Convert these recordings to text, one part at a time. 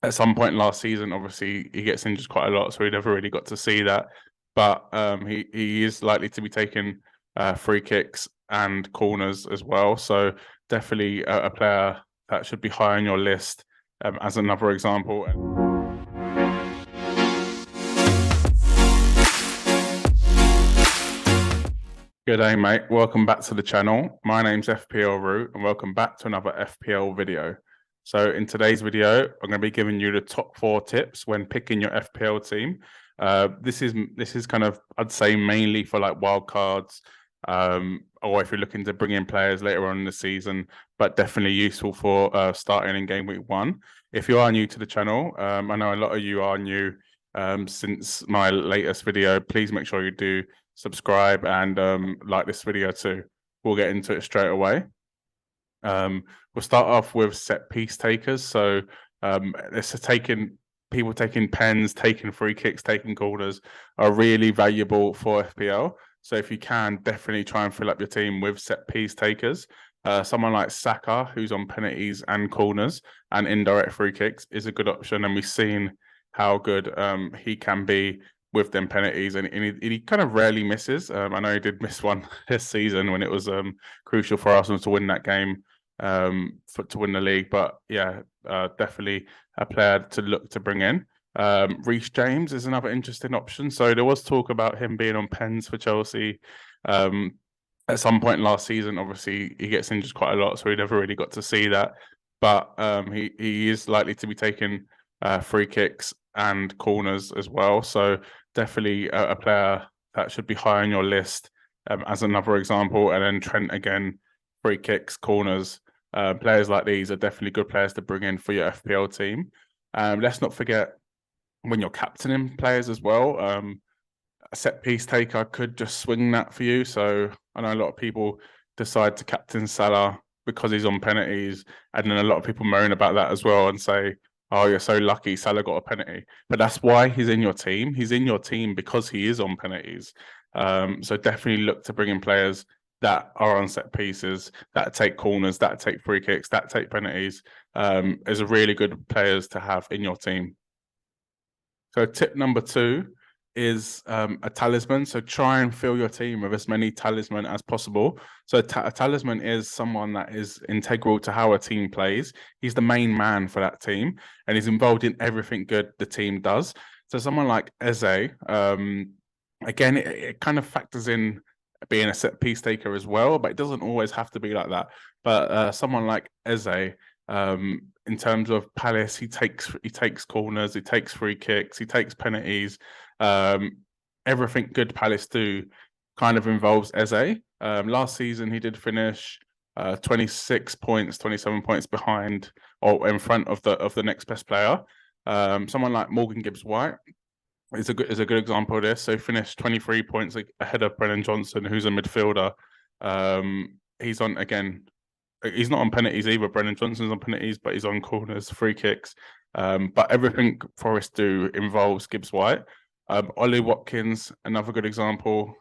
at some point last season. Obviously, he gets injured quite a lot, so we never really got to see that. But he is likely to be taking free kicks and corners as well. So definitely a player that should be high on your list as another example. Good day, mate. Welcome back to the channel. My name's FPL Root, and welcome back to another FPL video. So in today's video, I'm going to be giving you the top 4 tips when picking your FPL team. This is kind of, I'd say, mainly for like wild cards, or if you're looking to bring in players later on in the season, but definitely useful for starting in game week 1. If you are new to the channel, I know a lot of you are new since my latest video. Please make sure you do subscribe and like this video too. We'll get into it straight away. We'll start off with set piece takers. So it's people taking pens, taking free kicks, taking corners are really valuable for FPL. So if you can, definitely try and fill up your team with set piece takers. Someone like Saka, who's on penalties and corners and indirect free kicks, is a good option, and we've seen how good he can be with them penalties, and he kind of rarely misses. I know he did miss one this season when it was crucial for Arsenal to win that game, to win the league. But yeah, definitely a player to look to bring in. Reece James is another interesting option. So there was talk about him being on pens for Chelsea at some point last season. Obviously, he gets injured quite a lot, so we never really got to see that. But he is likely to be taking free kicks and corners as well. So definitely a player that should be high on your list as another example. And then Trent again, free kicks, corners. Players like these are definitely good players to bring in for your FPL team. Let's not forget when you're captaining players as well. A set piece taker could just swing that for you. So I know a lot of people decide to captain Salah because he's on penalties, and then a lot of people moan about that as well and say, "Oh, you're so lucky, Salah got a penalty." But that's why he's in your team. He's in your team because he is on penalties. So definitely look to bring in players that are on set pieces, that take corners, that take free kicks, that take penalties. Is a really good players to have in your team. So tip number 2 is a talisman. So try and fill your team with as many talisman as possible. So a talisman is someone that is integral to how a team plays. He's the main man for that team, and he's involved in everything good the team does. So someone like Eze, again, it kind of factors in being a set piece taker as well, but it doesn't always have to be like that. But someone like Eze, in terms of Palace, he takes corners, he takes free kicks, he takes penalties. Everything good Palace do kind of involves Eze. Last season, he did finish 26 points, 27 points behind or in front of the next best player. Someone like Morgan Gibbs-White is a good example of this. So he finished 23 points ahead of Brennan Johnson, who's a midfielder. He's on again. He's not on penalties either. Brennan Johnson's on penalties, but he's on corners, free kicks. But everything Forest do involves Gibbs-White. Ollie Watkins, another good example,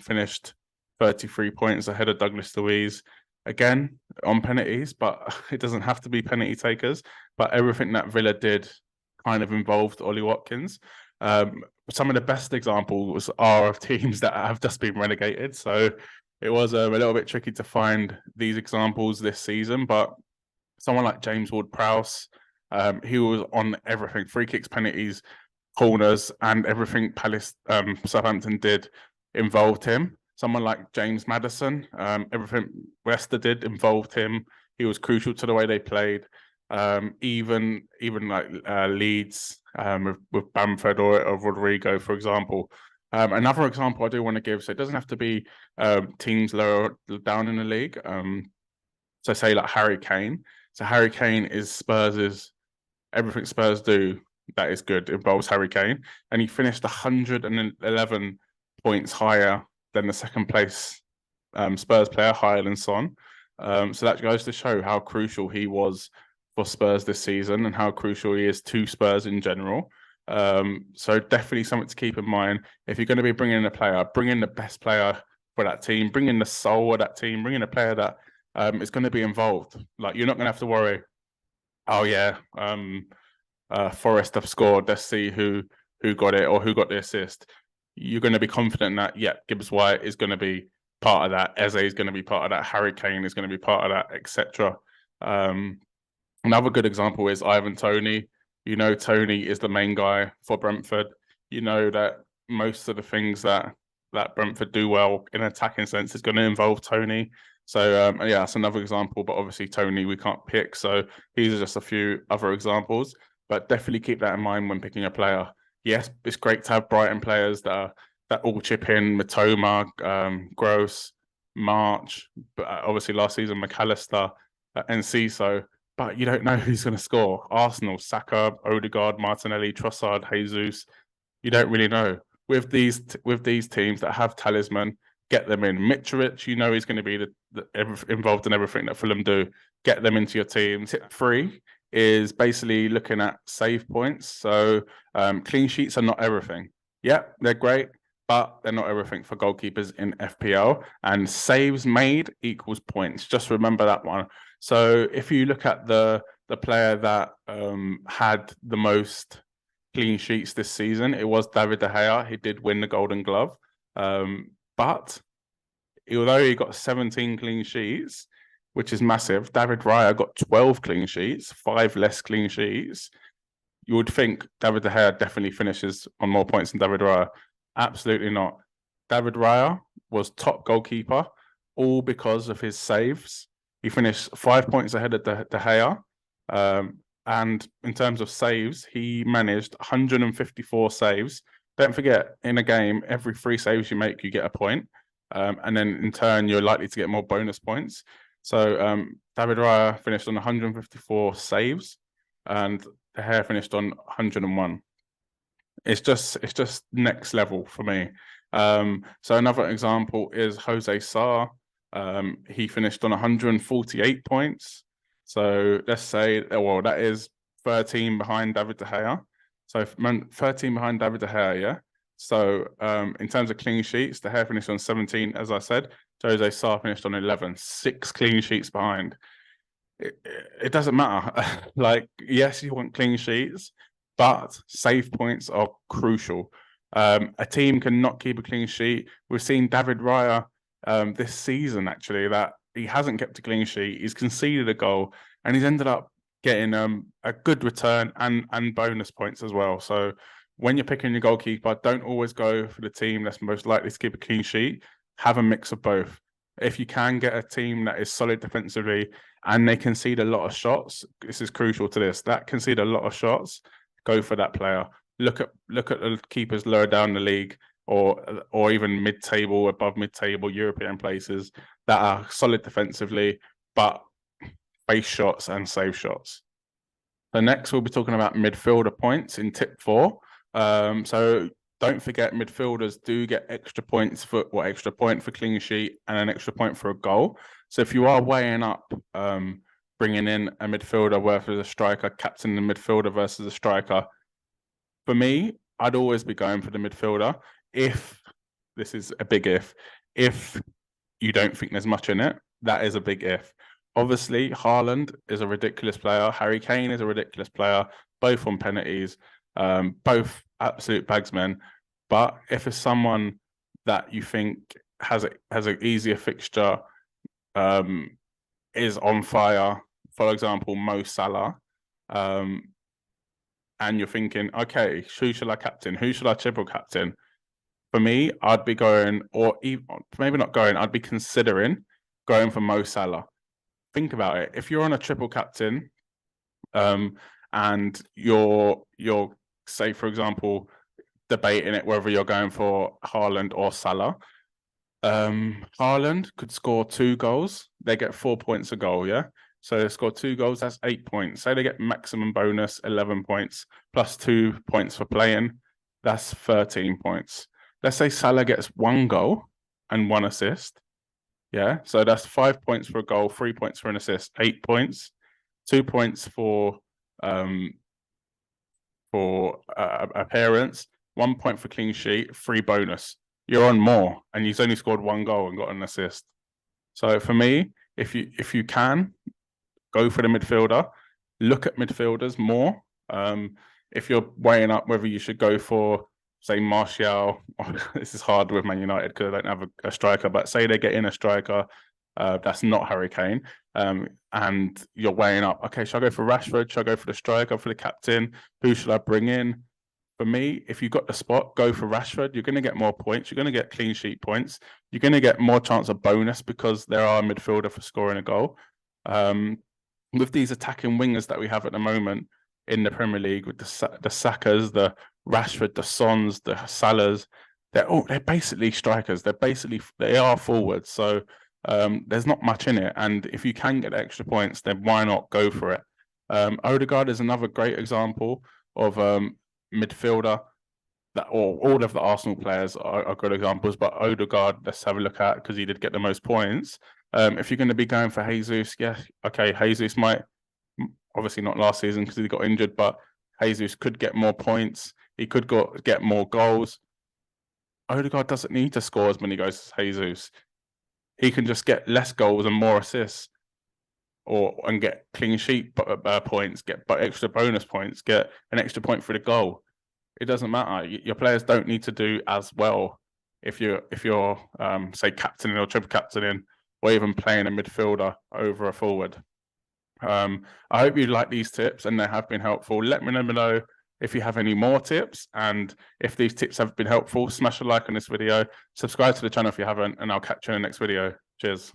finished 33 points ahead of Douglas Luiz. Again, on penalties, but it doesn't have to be penalty takers. But everything that Villa did kind of involved Ollie Watkins. Some of the best examples are of teams that have just been relegated. So it was a little bit tricky to find these examples this season, but someone like James Ward-Prowse, he was on everything: free kicks, penalties, corners, and everything Palace, Southampton did involved him. Someone like James Maddison, everything Leicester did involved him. He was crucial to the way they played. Even like Leeds with Bamford or Rodrigo, for example. Another example I do want to give, so it doesn't have to be teams lower down in the league. So say like Harry Kane. So Harry Kane is Spurs's, everything Spurs do that is good involves Harry Kane, and he finished 111 points higher than the second place Spurs player, higher than Son. So that goes to show how crucial he was for Spurs this season and how crucial he is to Spurs in general. So definitely something to keep in mind. If you're going to be bringing in a player, bring in the best player for that team, bring in the soul of that team, bring in a player that is going to be involved. Like, you're not going to have to worry, oh yeah, Forest have scored. Let's see who got it or who got the assist. You're going to be confident that Gibbs White is going to be part of that. Eze is going to be part of that. Harry Kane is going to be part of that, etc. Another good example is Ivan Toney. You know, Toney is the main guy for Brentford. You know that most of the things that Brentford do well in attacking sense is going to involve Toney. So yeah, that's another example. But obviously Toney we can't pick. So these are just a few other examples. But definitely keep that in mind when picking a player. Yes, it's great to have Brighton players that all chip in. Matoma, Gross, March, but obviously last season McAllister and Ciso. But you don't know who's going to score. Arsenal, Saka, Odegaard, Martinelli, Trossard, Jesus. You don't really know. With these teams that have talisman, get them in. Mitrovic, you know he's going to be involved in everything that Fulham do. Get them into your team. Tip 3 is basically looking at save points. So clean sheets are not everything. Yeah, they're great, but they're not everything for goalkeepers in FPL. And saves made equals points. Just remember that one. So if you look at the player that had the most clean sheets this season, it was David De Gea. He did win the Golden Glove, but although he got 17 clean sheets, which is massive, David Raya got 12 clean sheets, 5 less clean sheets. You would think David De Gea definitely finishes on more points than David Raya. Absolutely not. David Raya was top goalkeeper, all because of his saves. He finished 5 points ahead of De Gea. And in terms of saves, he managed 154 saves. Don't forget, in a game, every 3 saves you make, you get a point. And then in turn, you're likely to get more bonus points. So David Raya finished on 154 saves, and De Gea finished on 101. It's just next level for me. So another example is Jose Sarr. He finished on 148 points. So let's say, well, that is 13 behind David De Gea. So 13 behind David De Gea, yeah. So in terms of clean sheets, De Gea finished on 17, as I said. Jose Sarr finished on 11, 6 clean sheets behind. It doesn't matter. Like, yes, you want clean sheets, but save points are crucial. A team cannot keep a clean sheet. We've seen David Raya this season, actually, that he hasn't kept a clean sheet. He's conceded a goal, and he's ended up getting a good return and bonus points as well. So when you're picking your goalkeeper, don't always go for the team that's most likely to keep a clean sheet. Have a mix of both. If you can get a team that is solid defensively and they concede a lot of shots, this is crucial to this. That concede a lot of shots, go for that player. Look at the keepers lower down the league, or even mid-table, above mid-table European places that are solid defensively, but face shots and save shots. So next we'll be talking about midfielder points in tip 4. So don't forget, midfielders do get extra points for extra point for clean sheet and an extra point for a goal. So if you are weighing up bringing in a midfielder versus a striker, captain the midfielder versus a striker, for me, I'd always be going for the midfielder. If this is a big if you don't think there's much in it, that is a big if. Obviously, Haaland is a ridiculous player. Harry Kane is a ridiculous player, both on penalties, both absolute bagsmen. But if it's someone that you think has an easier fixture, is on fire, for example, Mo Salah, and you're thinking, okay, who should I captain? Who should I triple captain? For me, I'd be going, or even, maybe not going, I'd be considering going for Mo Salah. Think about it. If you're on a triple captain, and you're say, for example, debating it whether you're going for Haaland or Salah, Haaland could score 2 goals. They get 4 points a goal, yeah? So they score 2 goals, that's 8 points. Say they get maximum bonus, 11 points, plus 2 points for playing, that's 13 points. Let's say Salah gets 1 goal and 1 assist. Yeah, so that's 5 points for a goal, 3 points for an assist, 8 points, 2 points for appearance, 1 point for clean sheet, 3 bonus. You're on more, and he's only scored 1 goal and got an assist. So for me, if you can, go for the midfielder. Look at midfielders more. If you're weighing up whether you should go for, say, Martial, this is hard with Man United because they don't have a striker, but say they get in a striker that's not Harry Kane, and you're weighing up, okay, should I go for Rashford? Should I go for the striker, for the captain? Who should I bring in? For me, if you've got the spot, go for Rashford. You're going to get more points. You're going to get clean sheet points. You're going to get more chance of bonus because there are a midfielder for scoring a goal. With these attacking wingers that we have at the moment in the Premier League, with the Sakas, the Rashford, the Sons, the Salahs, they're basically strikers. They are forwards. So there's not much in it. And if you can get extra points, then why not go for it? Odegaard is another great example of midfielder that, or all of the Arsenal players are good examples, but Odegaard, let's have a look at, because he did get the most points. If you're going to be going for Jesus, yeah, okay, Jesus might, obviously not last season because he got injured, but Jesus could get more points. He could get more goals. Odegaard doesn't need to score as many goals as Jesus. He can just get less goals and more assists, and get clean sheet points, get extra bonus points, get an extra point for the goal. It doesn't matter. Your players don't need to do as well if you're say captaining or triple captaining, or even playing a midfielder over a forward. I hope you like these tips and they have been helpful. Let me know if you have any more tips, and if these tips have been helpful, smash a like on this video, subscribe to the channel if you haven't, and I'll catch you in the next video. Cheers.